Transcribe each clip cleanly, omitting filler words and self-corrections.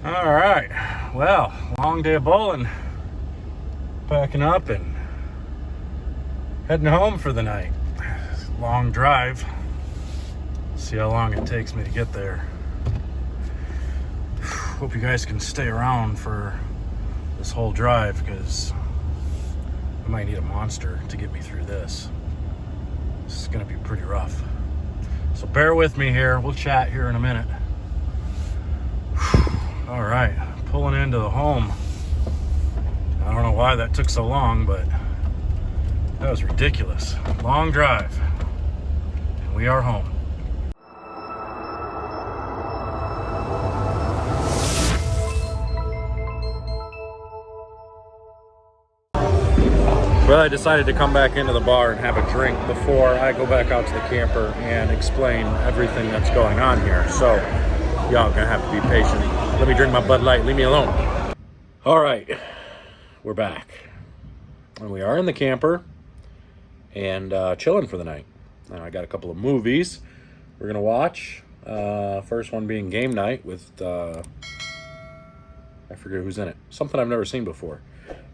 All right. Well, long day of bowling. Packing up and heading home for the night. Long drive. See how long it takes me to get there. Hope you guys can stay around for this whole drive because I might need a monster to get me through this. This is going to be pretty rough. So bear with me here. We'll chat here in a minute. All right, pulling into the home. I don't know why that took so long, but that was ridiculous. Long drive, and we are home. Well, I decided to come back into the bar and have a drink before I go back out to the camper and explain everything that's going on here. So y'all gonna have to be patient. Let me drink my Bud Light. Leave me alone. All right, we're back. And we are in the camper and chilling for the night. I got a couple of movies we're going to watch. First one being Game Night with, I forget who's in it. Something I've never seen before.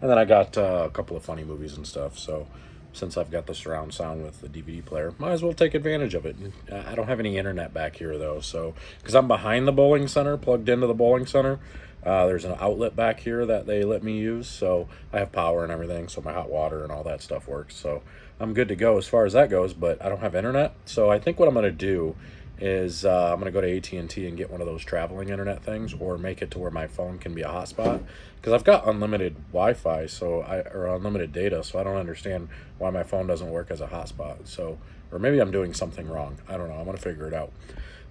And then I got a couple of funny movies and stuff. So since I've got the surround sound with the DVD player, might as well take advantage of it. I don't have any internet back here, though. So because I'm behind the bowling center, plugged into the bowling center, there's an outlet back here that they let me use. So I have power and everything. So my hot water and all that stuff works. So I'm good to go as far as that goes. But I don't have internet. So I think what I'm going to do is I'm going to go to AT&T and get one of those traveling internet things, or make it to where my phone can be a hotspot, because I've got unlimited Wi-Fi, or unlimited data, so I don't understand why my phone doesn't work as a hotspot. So, or maybe I'm doing something wrong. I don't know. I'm going to figure it out.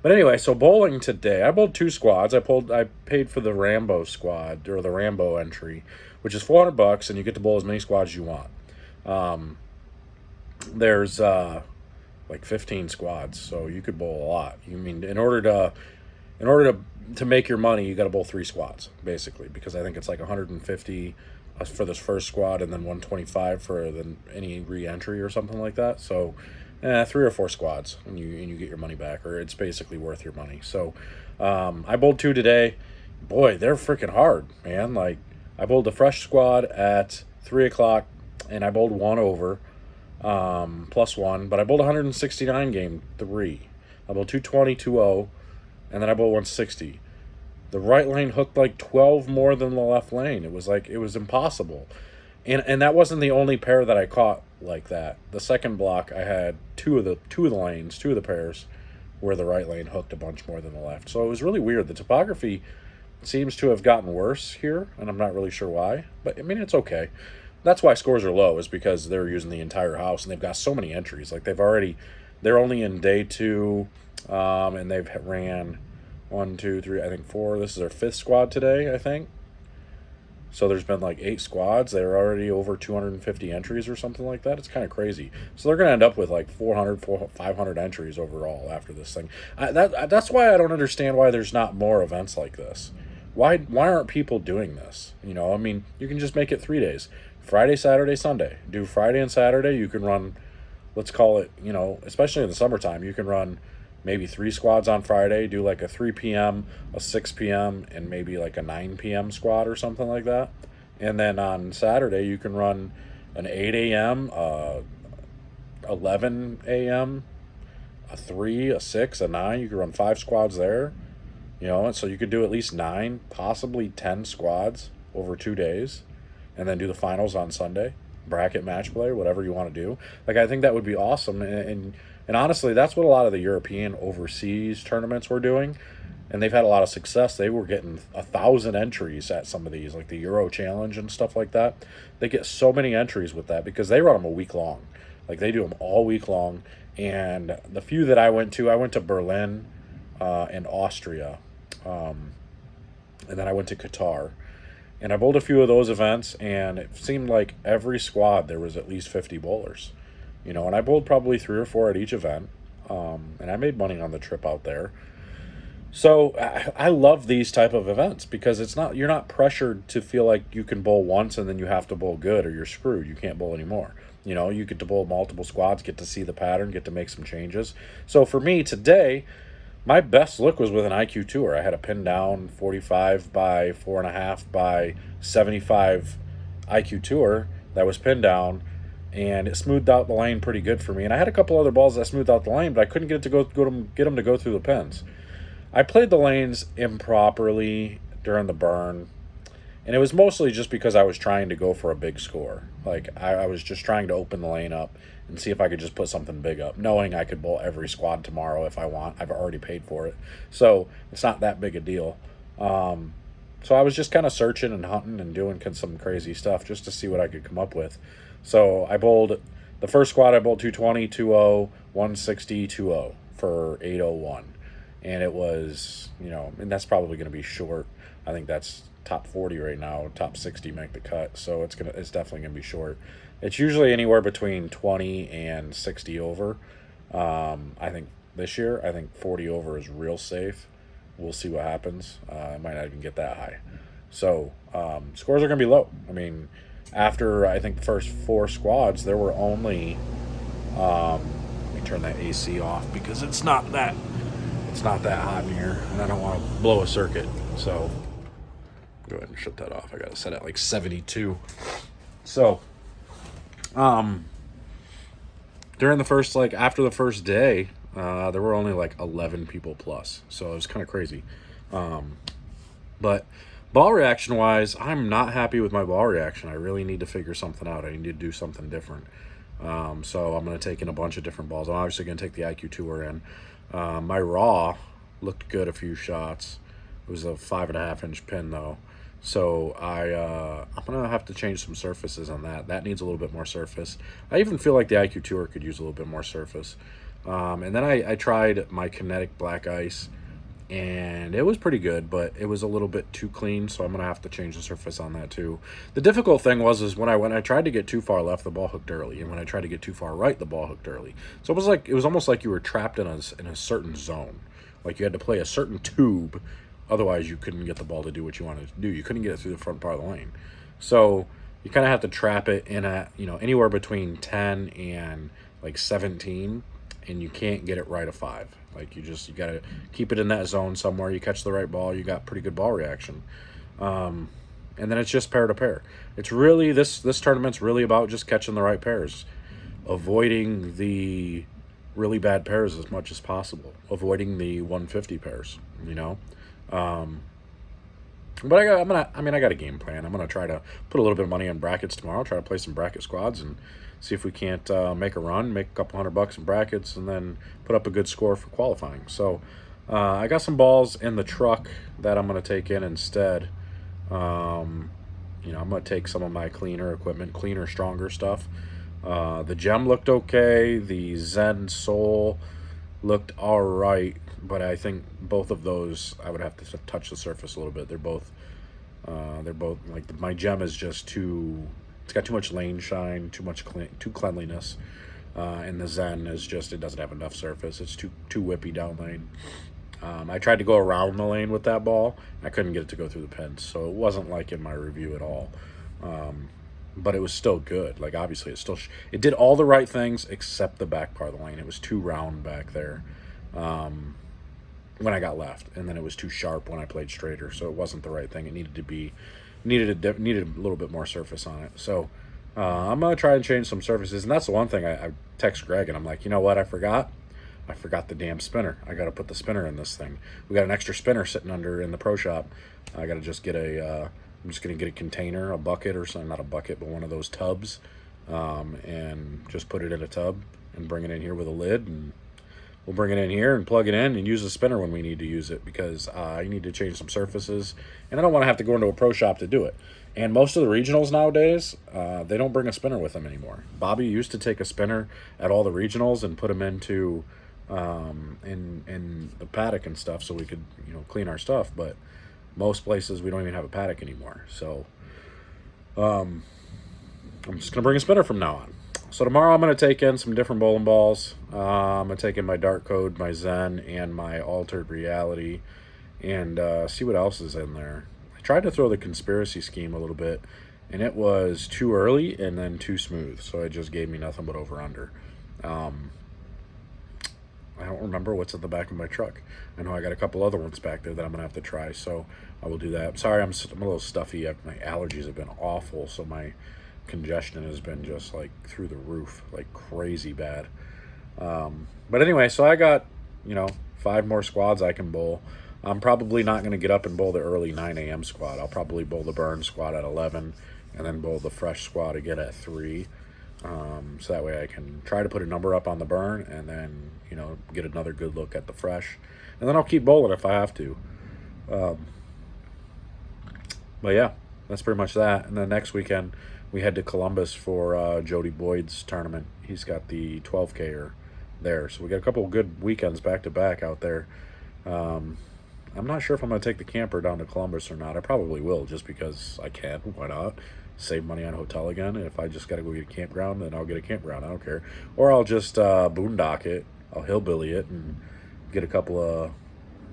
But anyway, so bowling today, I bowled 2 squads. I paid for the Rambo squad, or the Rambo entry, which is $400, and you get to bowl as many squads as you want. There's like 15 squads, so you could bowl a lot. You mean in order to make your money, you got to bowl 3 squads basically, because I think it's like 150 for this first squad and then 125 for any re-entry or something like that. So 3 or 4 squads and you get your money back, or it's basically worth your money. So I bowled 2 today. Boy, they're freaking hard, man. Like, I bowled the fresh squad at 3 o'clock and I bowled 1 over. +1, but I bowled 169 game 3. I bowled 220, 2-0, and then I bowled 160. The right lane hooked like 12 more than the left lane. It was impossible. And that wasn't the only pair that I caught like that. The second block, I had two of the pairs where the right lane hooked a bunch more than the left. So it was really weird. The topography seems to have gotten worse here, and I'm not really sure why, but I mean, it's okay. That's why scores are low, is because they're using the entire house and they've got so many entries. Like, they're only in day 2, and they've ran 1, 2, 3, I think 4. This is their 5th squad today, I think. So there's been like 8 squads. They're already over 250 entries or something like that. It's kind of crazy. So they're going to end up with like 500 entries overall after this thing. That's why I don't understand why there's not more events like this. Why aren't people doing this? You know, I mean, you can just make it 3 days. Friday, Saturday, Sunday. Do Friday and Saturday. You can run, let's call it, you know, especially in the summertime, you can run maybe 3 squads on Friday, do like a 3 p.m., a 6 p.m., and maybe like a 9 p.m. squad or something like that. And then on Saturday, you can run an 8 a.m., 11 a.m., a 3, a 6, a 9. You can run 5 squads there, you know, and so you could do at least 9, possibly 10 squads over 2 days. And then do the finals on Sunday, bracket match play, whatever you want to do. Like, I think that would be awesome. And honestly, that's what a lot of the European overseas tournaments were doing. And they've had a lot of success. They were getting 1,000 entries at some of these, like the Euro Challenge and stuff like that. They get so many entries with that because they run them a week long. Like, they do them all week long. And the few that I went to Berlin and Austria. And then I went to Qatar. And I bowled a few of those events, and it seemed like every squad there was at least 50 bowlers. You know, and I bowled probably 3 or 4 at each event. And I made money on the trip out there. So I love these type of events because you're not pressured to feel like you can bowl once and then you have to bowl good or you're screwed. You can't bowl anymore. You know, you get to bowl multiple squads, get to see the pattern, get to make some changes. So for me today, My best look was with an IQ Tour. I had a pin down 45 by 4.5 by 75 IQ Tour that was pinned down, and it smoothed out the lane pretty good for me. And I had a couple other balls that smoothed out the lane, but I couldn't get it to get them to go through the pins. I played the lanes improperly during the burn, and it was mostly just because I was trying to go for a big score. Like I was just trying to open the lane up and see if I could just put something big up, knowing I could bowl every squad tomorrow if I want. I've already paid for it, so it's not that big a deal. So I was just kind of searching and hunting and doing some crazy stuff just to see what I could come up with. So I bowled the first squad. I bowled 220, 20, 160, 20 for 801, and it was, and that's probably going to be short. I think that's top 40 right now. Top 60 make the cut, so it's definitely gonna be short. It's usually anywhere between 20 and 60 over. I think this year, I think 40 over is real safe. We'll see what happens. I might not even get that high. So scores are gonna be low. I mean, after I think the first 4 squads, there were only. Let me turn that AC off because it's not that hot in here, and I don't want to blow a circuit. So go ahead and shut that off. I got it set at like 72. So, during the first, after the first day, there were only like 11 people plus. So it was kind of crazy. But ball reaction wise, I'm not happy with my ball reaction. I really need to figure something out. I need to do something different. So I'm going to take in a bunch of different balls. I'm obviously going to take the IQ Tour in. My raw looked good a few shots. It was a 5.5 inch pin though. So I'm going to have to change some surfaces on that. That needs a little bit more surface. I even feel like the IQ Tour could use a little bit more surface. And then I tried my Kinetic Black Ice, and it was pretty good, but it was a little bit too clean, so I'm going to have to change the surface on that too. The difficult thing was when I tried to get too far left, the ball hooked early, and when I tried to get too far right, the ball hooked early. So it was almost like you were trapped in a certain zone. Like you had to play a certain tube. Otherwise, you couldn't get the ball to do what you wanted to do. You couldn't get it through the front part of the lane. So you kind of have to trap it in at, anywhere between 10 and like 17, and you can't get it right of 5. Like you got to keep it in that zone somewhere. You catch the right ball, you got pretty good ball reaction. And then it's just pair to pair. It's really, this tournament's really about just catching the right pairs, avoiding the really bad pairs as much as possible, avoiding the 150 pairs, But I got a game plan. I'm gonna try to put a little bit of money on brackets tomorrow. Try to play some bracket squads and see if we can't make a run, make a couple $100 in brackets, and then put up a good score for qualifying. So I got some balls in the truck that I'm gonna take in instead. I'm gonna take some of my cleaner equipment, cleaner, stronger stuff. The Gem looked okay. The Zen Soul looked all right, but I think both of those I would have to touch the surface a little bit. They're both like my Gem is just too. It's got too much lane shine, too cleanliness, and the Zen is just, it doesn't have enough surface. It's too whippy down lane. I tried to go around the lane with that ball. I couldn't get it to go through the pins, so it wasn't like in my review at all. But it was still good. Like obviously, it did all the right things except the back part of the lane. It was too round back there when I got left, and then it was too sharp when I played straighter. So it wasn't the right thing. It needed a little bit more surface on it. So I'm gonna try and change some surfaces, and that's the one thing I text Greg, and I'm like, you know what? I forgot the damn spinner. I got to put the spinner in this thing. We got an extra spinner sitting under in the pro shop. I got to just get I'm just going to get a container, a bucket or something, not a bucket, but one of those tubs, and just put it in a tub and bring it in here with a lid, and we'll bring it in here and plug it in and use the spinner when we need to use it, because I need to change some surfaces, and I don't want to have to go into a pro shop to do it. And most of the regionals nowadays, they don't bring a spinner with them anymore. Bobby used to take a spinner at all the regionals and put them into in the paddock and stuff, so we could clean our stuff, but most places we don't even have a paddock anymore. So I'm just gonna bring a spinner from now on. So tomorrow I'm gonna take in some different bowling balls. I'm gonna take in my Dark Code, my Zen, and my Altered Reality, and see what else is in there. I tried to throw the Conspiracy Scheme a little bit, and it was too early and then too smooth, so it just gave me nothing but over under. I don't remember what's in the back of my truck. I know I got a couple other ones back there that I'm gonna have to try, so I will do that. Sorry, I'm a little stuffy. My allergies have been awful, so my congestion has been just like through the roof, like crazy bad. But anyway, so I got, 5 more squads I can bowl. I'm probably not going to get up and bowl the early 9 a.m. squad. I'll probably bowl the burn squad at 11 and then bowl the fresh squad again at 3. So that way I can try to put a number up on the burn and then, get another good look at the fresh. And then I'll keep bowling if I have to. But yeah, that's pretty much that. And then next weekend, we head to Columbus for Jody Boyd's tournament. He's got the 12K there. So we got a couple of good weekends back to back out there. I'm not sure if I'm going to take the camper down to Columbus or not. I probably will just because I can. Why not? Save money on hotel again. And if I just got to go get a campground, then I'll get a campground. I don't care. Or I'll just boondock it. I'll hillbilly it and get a couple of...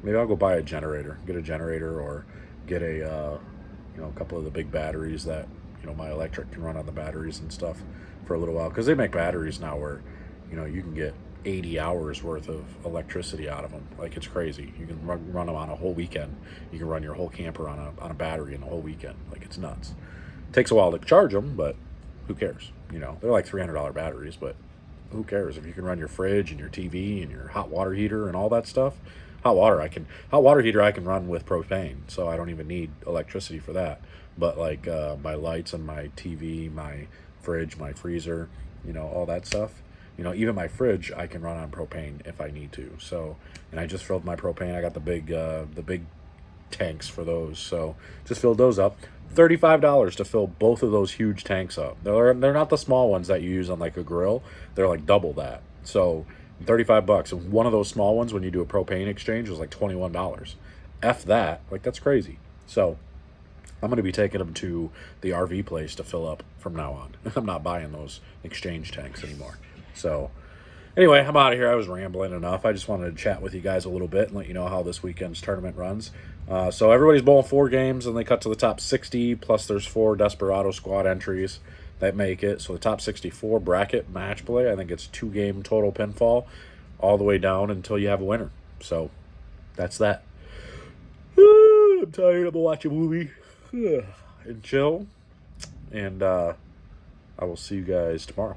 Maybe I'll go buy a generator. Get a generator or get a couple of the big batteries that, my electric can run on the batteries and stuff for a little while. Because they make batteries now where, you can get 80 hours worth of electricity out of them. Like, it's crazy. You can run them on a whole weekend. You can run your whole camper on a battery in a whole weekend. Like, it's nuts. Takes a while to charge them, but who cares? They're like $300 batteries, but who cares? If you can run your fridge and your TV and your hot water heater and all that stuff. Hot water heater I can run with propane, so I don't even need electricity for that. But like my lights and my TV, my fridge, my freezer, all that stuff. Even my fridge I can run on propane if I need to. So, and I just filled my propane. I got the big tanks for those. So just filled those up. $35 to fill both of those huge tanks up. They're not the small ones that you use on like a grill. They're like double that. So $35. And one of those small ones when you do a propane exchange was like $21. F that. Like, that's crazy. So I'm going to be taking them to the RV place to fill up from now on. I'm not buying those exchange tanks anymore. So anyway, I'm out of here. I was rambling enough. I just wanted to chat with you guys a little bit and let you know how this weekend's tournament runs. So everybody's bowling 4 games, and they cut to the top 60, plus there's 4 Desperado squad entries that make it. So the top 64 bracket match play, I think it's 2-game total pinfall all the way down until you have a winner. So that's that. I'm tired. I'm going to watch a movie and chill. And I will see you guys tomorrow.